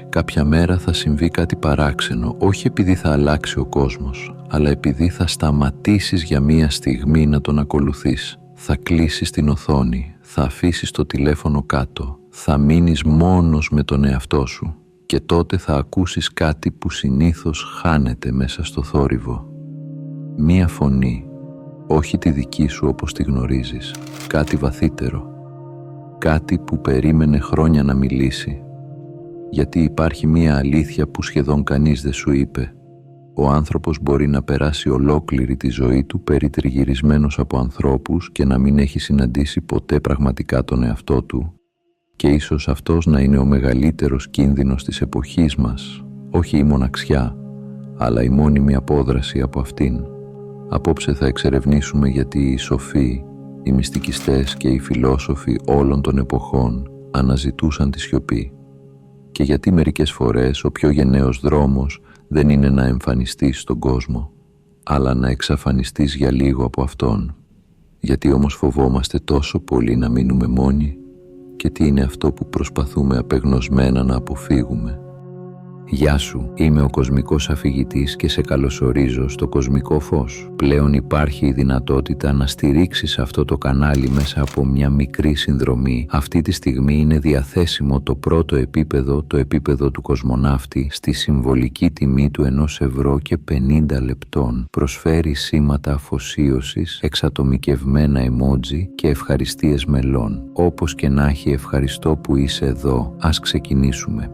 Κάποια μέρα θα συμβεί κάτι παράξενο, όχι επειδή θα αλλάξει ο κόσμος, αλλά επειδή θα σταματήσεις για μία στιγμή να τον ακολουθείς. Θα κλείσεις την οθόνη, θα αφήσεις το τηλέφωνο κάτω, θα μείνεις μόνος με τον εαυτό σου και τότε θα ακούσεις κάτι που συνήθως χάνεται μέσα στο θόρυβο. Μία φωνή, όχι τη δική σου όπως τη γνωρίζεις, κάτι βαθύτερο, κάτι που περίμενε χρόνια να μιλήσει. Γιατί υπάρχει μία αλήθεια που σχεδόν κανείς δεν σου είπε. Ο άνθρωπος μπορεί να περάσει ολόκληρη τη ζωή του περιτριγυρισμένος από ανθρώπους και να μην έχει συναντήσει ποτέ πραγματικά τον εαυτό του. Και ίσως αυτός να είναι ο μεγαλύτερος κίνδυνος της εποχής μας, όχι η μοναξιά, αλλά η μόνιμη απόδραση από αυτήν. Απόψε θα εξερευνήσουμε γιατί οι σοφοί, οι μυστικιστές και οι φιλόσοφοι όλων των εποχών αναζητούσαν τη σιωπή. Και γιατί μερικές φορές ο πιο γενναίος δρόμος δεν είναι να εμφανιστείς στον κόσμο, αλλά να εξαφανιστείς για λίγο από αυτόν. Γιατί όμως φοβόμαστε τόσο πολύ να μείνουμε μόνοι και τι είναι αυτό που προσπαθούμε απεγνωσμένα να αποφύγουμε. Γεια σου, είμαι ο κοσμικός αφηγητής και σε καλωσορίζω στο Κοσμικό Φως. Πλέον υπάρχει η δυνατότητα να στηρίξεις αυτό το κανάλι μέσα από μια μικρή συνδρομή. Αυτή τη στιγμή είναι διαθέσιμο το πρώτο επίπεδο, το επίπεδο του κοσμοναύτη, στη συμβολική τιμή του 1 € και 50 λεπτών. Προσφέρει σήματα αφοσίωσης, εξατομικευμένα emoji και ευχαριστίες μελών. Όπως και να έχει, ευχαριστώ που είσαι εδώ. Ας ξεκινήσουμε.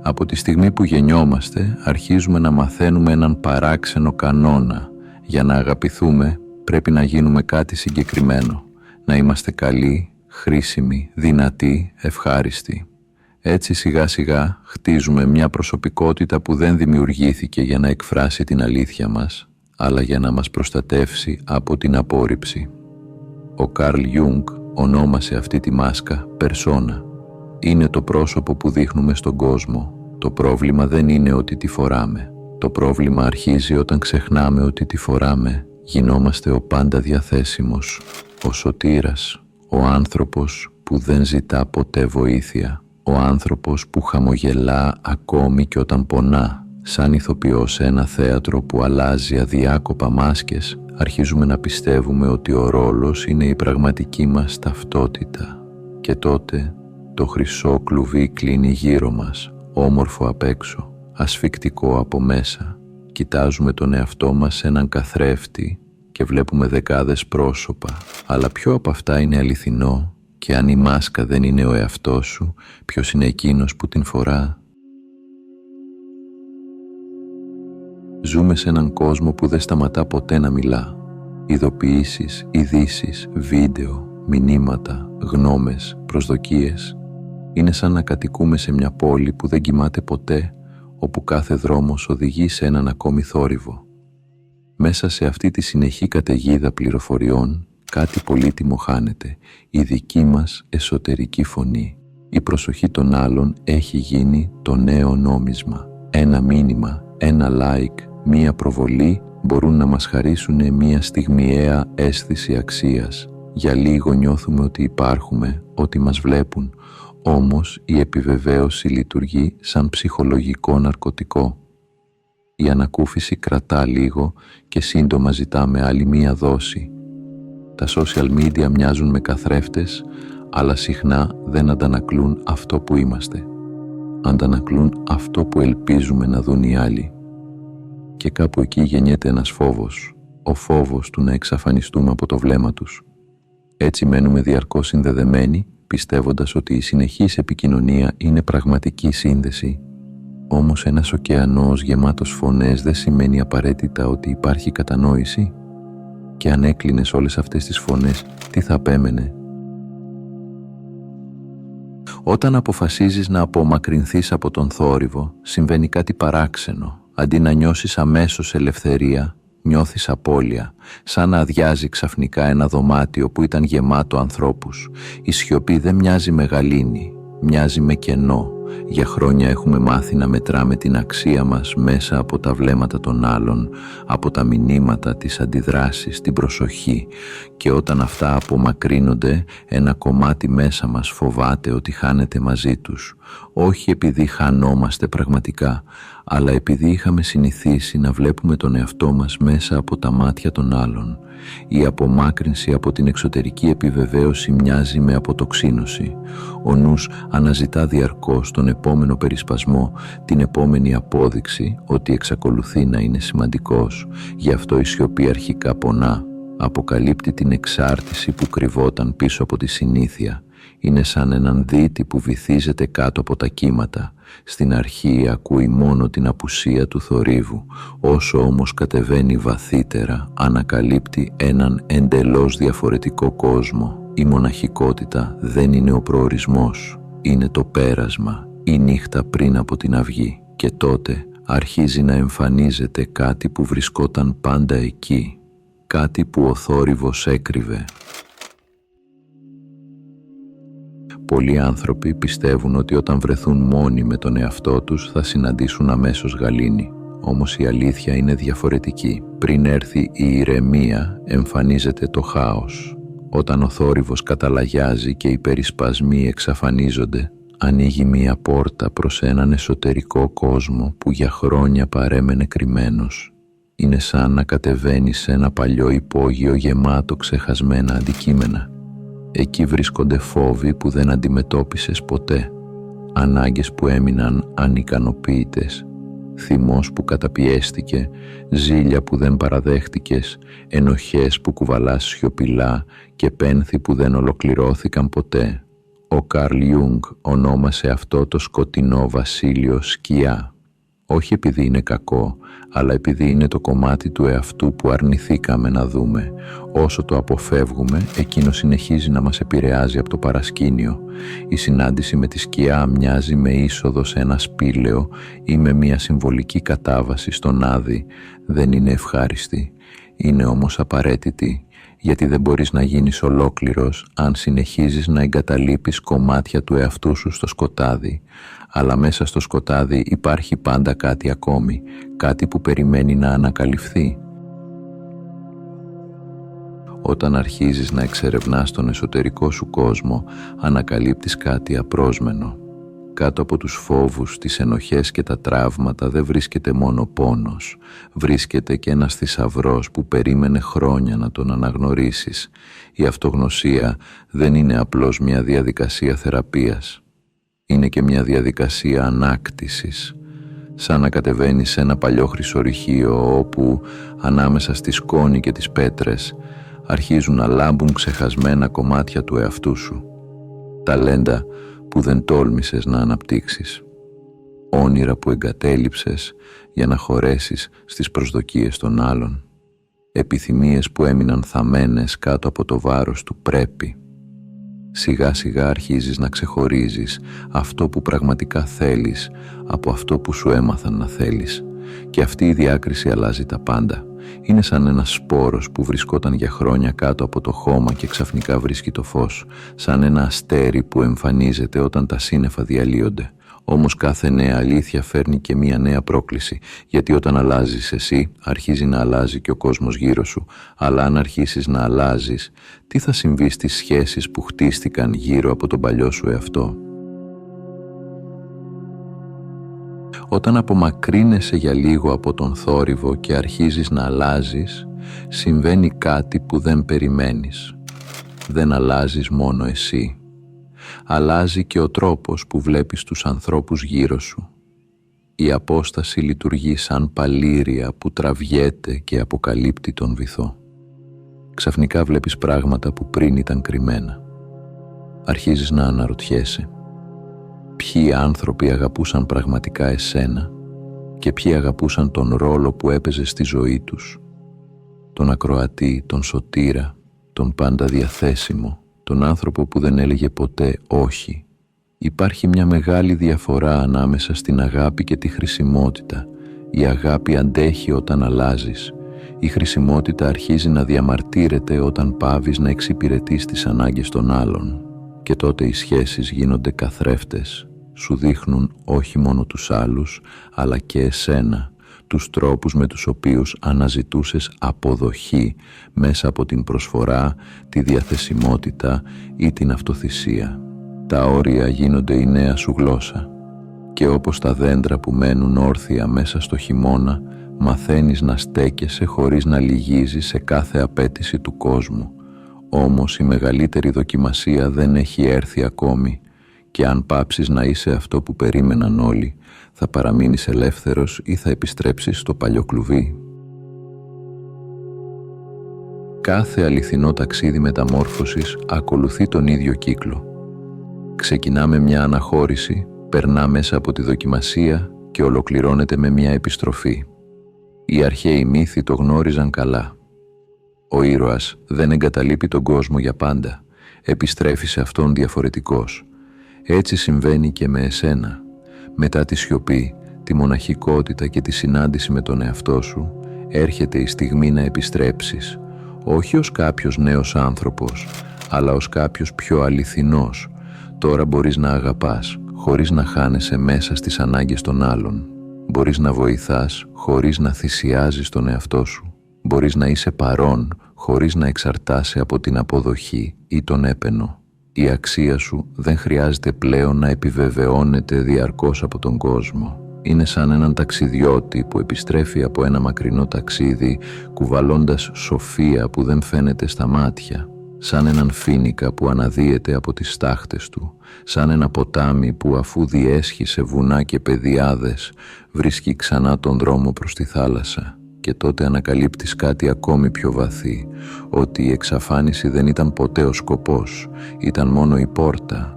Από τη στιγμή που γεννιόμαστε, αρχίζουμε να μαθαίνουμε έναν παράξενο κανόνα. Για να αγαπηθούμε, πρέπει να γίνουμε κάτι συγκεκριμένο. Να είμαστε καλοί, χρήσιμοι, δυνατοί, ευχάριστοι. Έτσι σιγά σιγά χτίζουμε μια προσωπικότητα που δεν δημιουργήθηκε για να εκφράσει την αλήθεια μας, αλλά για να μας προστατεύσει από την απόρριψη. Ο Καρλ Γιούγκ ονόμασε αυτή τη μάσκα «περσόνα». Είναι το πρόσωπο που δείχνουμε στον κόσμο. Το πρόβλημα δεν είναι ότι τη φοράμε. Το πρόβλημα αρχίζει όταν ξεχνάμε ότι τη φοράμε. Γινόμαστε ο πάντα διαθέσιμος, ο σωτήρας, ο άνθρωπος που δεν ζητά ποτέ βοήθεια, ο άνθρωπος που χαμογελά ακόμη και όταν πονά. Σαν ηθοποιός σε ένα θέατρο που αλλάζει αδιάκοπα μάσκες, αρχίζουμε να πιστεύουμε ότι ο ρόλος είναι η πραγματική μας ταυτότητα. Και τότε το χρυσό κλουβί κλείνει γύρω μας, όμορφο απ' έξω, ασφικτικό από μέσα. Κοιτάζουμε τον εαυτό μας σε έναν καθρέφτη και βλέπουμε δεκάδες πρόσωπα, αλλά ποιο από αυτά είναι αληθινό? Και αν η μάσκα δεν είναι ο εαυτός σου, ποιος είναι εκείνος που την φορά? Ζούμε σε έναν κόσμο που δεν σταματά ποτέ να μιλά. Ειδοποιήσεις, ειδήσεις, βίντεο, μηνύματα, γνώμες, προσδοκίες. Είναι σαν να κατοικούμε σε μια πόλη που δεν κοιμάται ποτέ, όπου κάθε δρόμος οδηγεί σε έναν ακόμη θόρυβο. Μέσα σε αυτή τη συνεχή καταιγίδα πληροφοριών, κάτι πολύτιμο χάνεται, η δική μας εσωτερική φωνή. Η προσοχή των άλλων έχει γίνει το νέο νόμισμα. Ένα μήνυμα, ένα like, μία προβολή μπορούν να μας χαρίσουν μία στιγμιαία αίσθηση αξίας. Για λίγο νιώθουμε ότι υπάρχουμε, ότι μας βλέπουν, όμως η επιβεβαίωση λειτουργεί σαν ψυχολογικό ναρκωτικό. Η ανακούφιση κρατά λίγο και σύντομα ζητάμε άλλη μία δόση. Τα social media μοιάζουν με καθρέφτες, αλλά συχνά δεν αντανακλούν αυτό που είμαστε. Αντανακλούν αυτό που ελπίζουμε να δουν οι άλλοι. Και κάπου εκεί γεννιέται ένας φόβος, ο φόβος του να εξαφανιστούμε από το βλέμμα τους. Έτσι μένουμε διαρκώς συνδεδεμένοι, πιστεύοντας ότι η συνεχής επικοινωνία είναι πραγματική σύνδεση. Όμως ένας ωκεανός γεμάτος φωνές δεν σημαίνει απαραίτητα ότι υπάρχει κατανόηση. Και αν έκλεινες όλες αυτές τις φωνές, τι θα απέμενε? Όταν αποφασίζεις να απομακρυνθείς από τον θόρυβο, συμβαίνει κάτι παράξενο. Αντί να νιώσεις αμέσως ελευθερία, νιώθεις απώλεια, σαν να αδειάζει ξαφνικά ένα δωμάτιο που ήταν γεμάτο ανθρώπους. Η σιωπή δεν μοιάζει με γαλήνη, μοιάζει με κενό, Για χρόνια έχουμε μάθει να μετράμε την αξία μας μέσα από τα βλέμματα των άλλων, από τα μηνύματα, τις αντιδράσεις, την προσοχή, και όταν αυτά απομακρύνονται, ένα κομμάτι μέσα μας φοβάται ότι χάνεται μαζί τους, όχι επειδή χανόμαστε πραγματικά, αλλά επειδή είχαμε συνηθίσει να βλέπουμε τον εαυτό μας μέσα από τα μάτια των άλλων. Η απομάκρυνση από την εξωτερική επιβεβαίωση μοιάζει με αποτοξίνωση. Ο νους αναζητά διαρκώς τον επόμενο περισπασμό, την επόμενη απόδειξη ότι εξακολουθεί να είναι σημαντικός. Γι' αυτό η σιωπή αρχικά πονά. Αποκαλύπτει την εξάρτηση που κρυβόταν πίσω από τη συνήθεια. Είναι σαν έναν δίτη που βυθίζεται κάτω από τα κύματα. Στην αρχή ακούει μόνο την απουσία του θορύβου. Όσο όμως κατεβαίνει βαθύτερα, ανακαλύπτει έναν εντελώς διαφορετικό κόσμο. Η μοναχικότητα δεν είναι ο προορισμός, είναι το πέρασμα, η νύχτα πριν από την αυγή. Και τότε αρχίζει να εμφανίζεται κάτι που βρισκόταν πάντα εκεί, κάτι που ο θόρυβος έκρυβε. Πολλοί άνθρωποι πιστεύουν ότι όταν βρεθούν μόνοι με τον εαυτό τους θα συναντήσουν αμέσως γαλήνη. Όμως η αλήθεια είναι διαφορετική. Πριν έρθει η ηρεμία, εμφανίζεται το χάος. Όταν ο θόρυβος καταλαγιάζει και οι περισπασμοί εξαφανίζονται, ανοίγει μία πόρτα προς έναν εσωτερικό κόσμο που για χρόνια παρέμενε κρυμμένος. Είναι σαν να κατεβαίνει σε ένα παλιό υπόγειο γεμάτο ξεχασμένα αντικείμενα. Εκεί βρίσκονται φόβοι που δεν αντιμετώπισες ποτέ, ανάγκες που έμειναν ανικανοποίητες, θυμός που καταπιέστηκε, ζήλια που δεν παραδέχτηκες, ενοχές που κουβαλάς σιωπηλά και πένθη που δεν ολοκληρώθηκαν ποτέ. Ο Καρλ Ιούγκ ονόμασε αυτό το σκοτεινό βασίλειο σκιά. Όχι επειδή είναι κακό, αλλά επειδή είναι το κομμάτι του εαυτού που αρνηθήκαμε να δούμε. Όσο το αποφεύγουμε, εκείνο συνεχίζει να μας επηρεάζει από το παρασκήνιο. Η συνάντηση με τη σκιά μοιάζει με είσοδο σε ένα σπήλαιο ή με μια συμβολική κατάβαση στον Άδη. Δεν είναι ευχάριστη, είναι όμως απαραίτητη, γιατί δεν μπορείς να γίνεις ολόκληρος αν συνεχίζεις να εγκαταλείπεις κομμάτια του εαυτού σου στο σκοτάδι. Αλλά μέσα στο σκοτάδι υπάρχει πάντα κάτι ακόμη, κάτι που περιμένει να ανακαλυφθεί. Όταν αρχίζεις να εξερευνάς τον εσωτερικό σου κόσμο, ανακαλύπτεις κάτι απρόσμενο. Κάτω από τους φόβους, τις ενοχές και τα τραύματα δεν βρίσκεται μόνο πόνος. Βρίσκεται και ένας θησαυρός που περίμενε χρόνια να τον αναγνωρίσεις. Η αυτογνωσία δεν είναι απλώς μια διαδικασία θεραπείας. Είναι και μια διαδικασία ανάκτησης. Σαν να κατεβαίνεις σε ένα παλιό χρυσορυχείο όπου ανάμεσα στη σκόνη και τις πέτρες αρχίζουν να λάμπουν ξεχασμένα κομμάτια του εαυτού σου. Ταλέντα που δεν τόλμησες να αναπτύξεις. Όνειρα που εγκατέλειψες για να χωρέσεις στις προσδοκίες των άλλων. Επιθυμίες που έμειναν θαμμένες κάτω από το βάρος του πρέπει. Σιγά σιγά αρχίζεις να ξεχωρίζεις αυτό που πραγματικά θέλεις από αυτό που σου έμαθαν να θέλεις. Και αυτή η διάκριση αλλάζει τα πάντα. Είναι σαν ένας σπόρος που βρισκόταν για χρόνια κάτω από το χώμα και ξαφνικά βρίσκει το φως. Σαν ένα αστέρι που εμφανίζεται όταν τα σύννεφα διαλύονται. Όμως κάθε νέα αλήθεια φέρνει και μία νέα πρόκληση, γιατί όταν αλλάζεις εσύ, αρχίζει να αλλάζει και ο κόσμος γύρω σου. Αλλά αν αρχίσεις να αλλάζεις, τι θα συμβεί στις σχέσεις που χτίστηκαν γύρω από τον παλιό σου εαυτό? Όταν απομακρύνεσαι για λίγο από τον θόρυβο και αρχίζεις να αλλάζεις, συμβαίνει κάτι που δεν περιμένεις. Δεν αλλάζεις μόνο εσύ. Αλλάζει και ο τρόπος που βλέπεις τους ανθρώπους γύρω σου. Η απόσταση λειτουργεί σαν παλήρια που τραβιέται και αποκαλύπτει τον βυθό. Ξαφνικά βλέπεις πράγματα που πριν ήταν κρυμμένα. Αρχίζεις να αναρωτιέσαι. Ποιοι άνθρωποι αγαπούσαν πραγματικά εσένα και ποιοι αγαπούσαν τον ρόλο που έπαιζε στη ζωή τους. Τον ακροατή, τον σωτήρα, τον πάντα διαθέσιμο, τον άνθρωπο που δεν έλεγε ποτέ όχι. Υπάρχει μια μεγάλη διαφορά ανάμεσα στην αγάπη και τη χρησιμότητα. Η αγάπη αντέχει όταν αλλάζεις. Η χρησιμότητα αρχίζει να διαμαρτύρεται όταν πάβεις να εξυπηρετείς τις ανάγκες των άλλων. Και τότε οι σχέσεις γίνονται καθρέφτες. Σου δείχνουν όχι μόνο τους άλλους, αλλά και εσένα, τους τρόπους με τους οποίους αναζητούσες αποδοχή μέσα από την προσφορά, τη διαθεσιμότητα ή την αυτοθυσία. Τα όρια γίνονται η νέα σου γλώσσα και όπως τα δέντρα που μένουν όρθια μέσα στο χειμώνα, μαθαίνεις να στέκεσαι χωρίς να λυγίζεις σε κάθε απέτηση του κόσμου. Όμως η μεγαλύτερη δοκιμασία δεν έχει έρθει ακόμη και αν πάψεις να είσαι αυτό που περίμεναν όλοι, θα παραμείνεις ελεύθερος ή θα επιστρέψεις στο παλιό κλουβί. Κάθε αληθινό ταξίδι μεταμόρφωσης ακολουθεί τον ίδιο κύκλο. Ξεκινά με μια αναχώρηση, περνά μέσα από τη δοκιμασία και ολοκληρώνεται με μια επιστροφή. Οι αρχαίοι μύθοι το γνώριζαν καλά. Ο ήρωας δεν εγκαταλείπει τον κόσμο για πάντα, επιστρέφει σε αυτόν διαφορετικός. Έτσι συμβαίνει και με εσένα. Μετά τη σιωπή, τη μοναχικότητα και τη συνάντηση με τον εαυτό σου, έρχεται η στιγμή να επιστρέψεις, όχι ως κάποιος νέος άνθρωπος, αλλά ως κάποιος πιο αληθινός. Τώρα μπορείς να αγαπάς, χωρίς να χάνεσαι μέσα στις ανάγκες των άλλων. Μπορείς να βοηθάς, χωρίς να θυσιάζεις τον εαυτό σου. Μπορείς να είσαι παρόν, χωρίς να εξαρτάσαι από την αποδοχή ή τον έπαινο. Η αξία σου δεν χρειάζεται πλέον να επιβεβαιώνεται διαρκώς από τον κόσμο. Είναι σαν έναν ταξιδιώτη που επιστρέφει από ένα μακρινό ταξίδι, κουβαλώντας σοφία που δεν φαίνεται στα μάτια. Σαν έναν φοίνικα που αναδύεται από τις στάχτες του, σαν ένα ποτάμι που αφού διέσχει σε βουνά και πεδιάδες, βρίσκει ξανά τον δρόμο προς τη θάλασσα. Και τότε ανακαλύπτεις κάτι ακόμη πιο βαθύ, ότι η εξαφάνιση δεν ήταν ποτέ ο σκοπός, ήταν μόνο η πόρτα.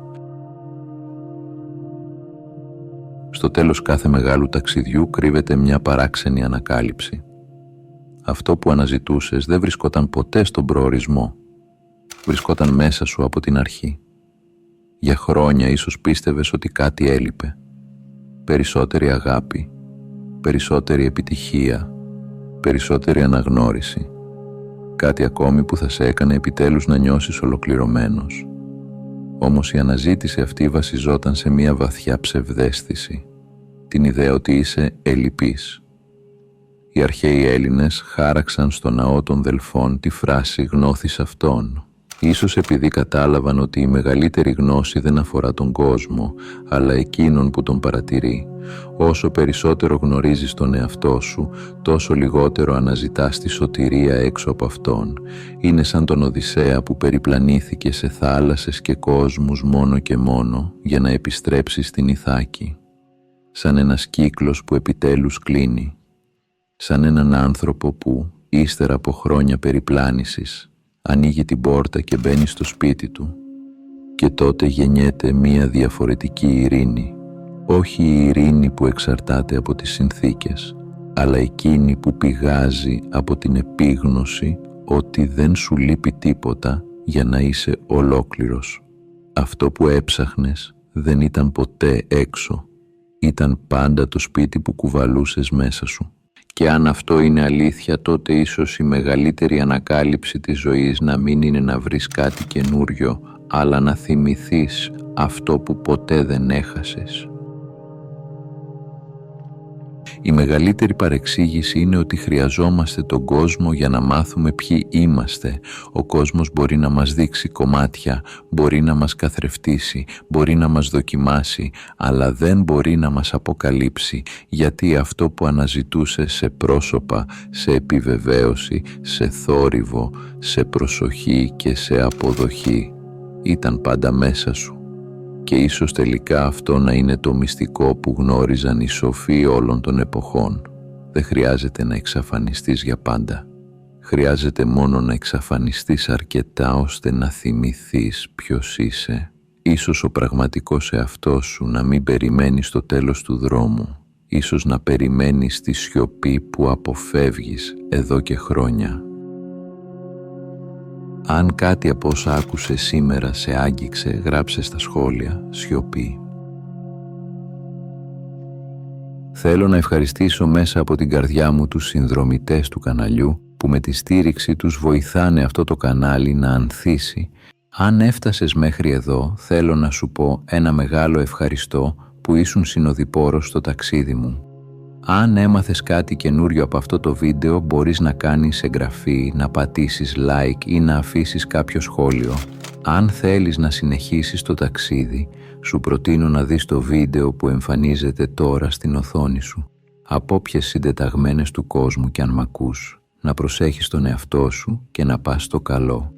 Στο τέλος κάθε μεγάλου ταξιδιού κρύβεται μια παράξενη ανακάλυψη. Αυτό που αναζητούσες δεν βρισκόταν ποτέ στον προορισμό, βρισκόταν μέσα σου από την αρχή. Για χρόνια ίσως πίστευες ότι κάτι έλειπε. Περισσότερη αγάπη, περισσότερη επιτυχία, περισσότερη αναγνώριση. Κάτι ακόμη που θα σε έκανε επιτέλους να νιώσεις ολοκληρωμένος. Όμως η αναζήτηση αυτή βασιζόταν σε μια βαθιά ψευδαίσθηση, την ιδέα ότι είσαι ελλειπής. Οι αρχαίοι Έλληνες χάραξαν στο ναό των Δελφών τη φράση «γνώθεις αυτόν». Ίσως επειδή κατάλαβαν ότι η μεγαλύτερη γνώση δεν αφορά τον κόσμο, αλλά εκείνον που τον παρατηρεί. Όσο περισσότερο γνωρίζεις τον εαυτό σου, τόσο λιγότερο αναζητάς τη σωτηρία έξω από αυτόν. Είναι σαν τον Οδυσσέα που περιπλανήθηκε σε θάλασσες και κόσμους μόνο και μόνο για να επιστρέψει στην Ιθάκη. Σαν ένας κύκλος που επιτέλους κλείνει. Σαν έναν άνθρωπο που, ύστερα από χρόνια περιπλάνησης, ανοίγει την πόρτα και μπαίνει στο σπίτι του. Και τότε γεννιέται μία διαφορετική ειρήνη. Όχι η ειρήνη που εξαρτάται από τις συνθήκες, αλλά εκείνη που πηγάζει από την επίγνωση ότι δεν σου λείπει τίποτα για να είσαι ολόκληρος. Αυτό που έψαχνες δεν ήταν ποτέ έξω, ήταν πάντα το σπίτι που κουβαλούσες μέσα σου. Και αν αυτό είναι αλήθεια, τότε ίσως η μεγαλύτερη ανακάλυψη της ζωής να μην είναι να βρεις κάτι καινούριο, αλλά να θυμηθείς αυτό που ποτέ δεν έχασες. Η μεγαλύτερη παρεξήγηση είναι ότι χρειαζόμαστε τον κόσμο για να μάθουμε ποιοι είμαστε. Ο κόσμος μπορεί να μας δείξει κομμάτια, μπορεί να μας καθρεφτήσει, μπορεί να μας δοκιμάσει, αλλά δεν μπορεί να μας αποκαλύψει, γιατί αυτό που αναζητούσε σε πρόσωπα, σε επιβεβαίωση, σε θόρυβο, σε προσοχή και σε αποδοχή, ήταν πάντα μέσα σου. Και ίσως τελικά αυτό να είναι το μυστικό που γνώριζαν οι σοφοί όλων των εποχών. Δεν χρειάζεται να εξαφανιστείς για πάντα. Χρειάζεται μόνο να εξαφανιστείς αρκετά ώστε να θυμηθείς ποιος είσαι. Ίσως ο πραγματικός εαυτός σου να μην περιμένει στο τέλος του δρόμου. Ίσως να περιμένεις τη σιωπή που αποφεύγεις εδώ και χρόνια. Αν κάτι από όσα άκουσες σήμερα σε άγγιξε, γράψε στα σχόλια «σιωπή». Θέλω να ευχαριστήσω μέσα από την καρδιά μου τους συνδρομητές του καναλιού που με τη στήριξη τους βοηθάνε αυτό το κανάλι να ανθίσει. Αν έφτασες μέχρι εδώ, θέλω να σου πω ένα μεγάλο ευχαριστώ που ήσουν συνοδοιπόρος στο ταξίδι μου. Αν έμαθες κάτι καινούριο από αυτό το βίντεο, μπορείς να κάνεις εγγραφή, να πατήσεις like ή να αφήσεις κάποιο σχόλιο. Αν θέλεις να συνεχίσεις το ταξίδι, σου προτείνω να δεις το βίντεο που εμφανίζεται τώρα στην οθόνη σου. Από όποιες συντεταγμένες του κόσμου κι αν μ' ακούς, να προσέχεις τον εαυτό σου και να πας στο καλό.